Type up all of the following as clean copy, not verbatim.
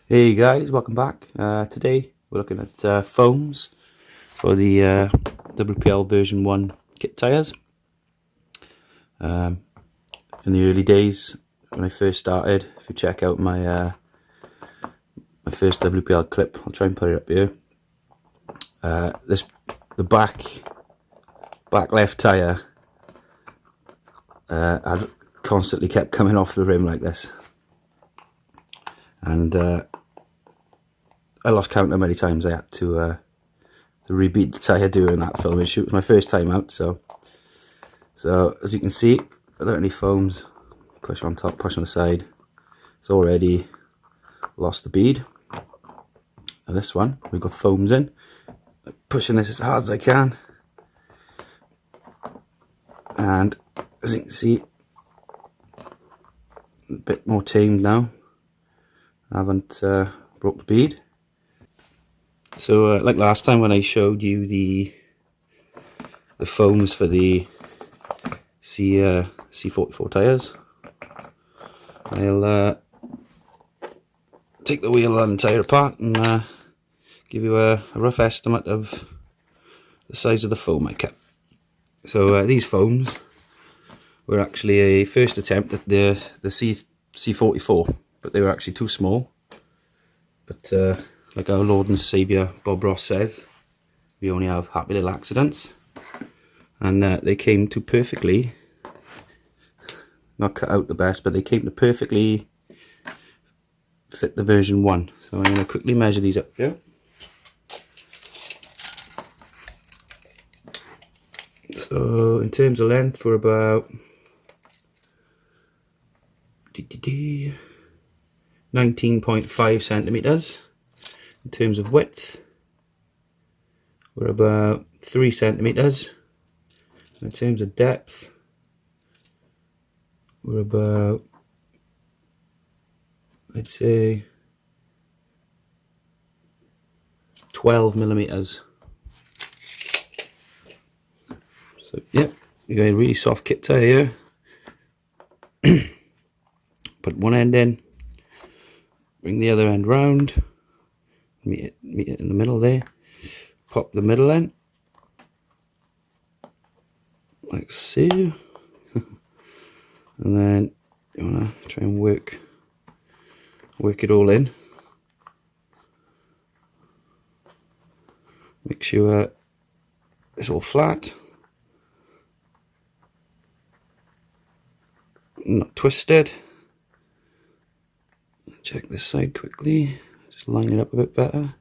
Hey guys, welcome back. Today we're looking at foams for the WPL version 1 kit tyres. In the early days when I first started, if you check out my my first WPL clip, I'll try and put it up here. The back left tyre had constantly kept coming off the rim like this, and I lost count how many times I had to rebeat the tyre during that filming shoot. It was my first time out, so as you can see, without any foams, push on top, push on the side, it's already lost the bead. And this one, we've got foams in, pushing this as hard as I can, and as you can see, a bit more tamed now. I haven't broke the bead. So like last time when I showed you the foams for the C44 tyres, I'll take the wheel and tyre apart and give you a rough estimate of the size of the foam I kept. So these foams were actually a first attempt at the C44, but they were actually too small. But like our Lord and Saviour Bob Ross says, we only have happy little accidents, and they came to perfectly, not cut out the best, but they came to perfectly fit the version 1. So I'm going to quickly measure these up here. So in terms of length, we're about 19.5 centimeters. In terms of width, we're about 3 centimeters. In terms of depth, we're about, I'd say, 12 millimeters. So yep, you got a really soft kit tyre here. Put one end in, bring the other end round, meet it in the middle there, pop the middle in, like so, and then you want to try and work it all in. Make sure it's all flat, not twisted. Check this side quickly, just line it up a bit better.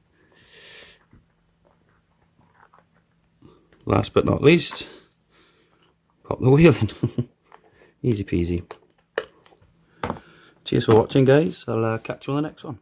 Last but not least, pop the wheel in. Easy peasy. Cheers for watching, guys. I'll catch you on the next one.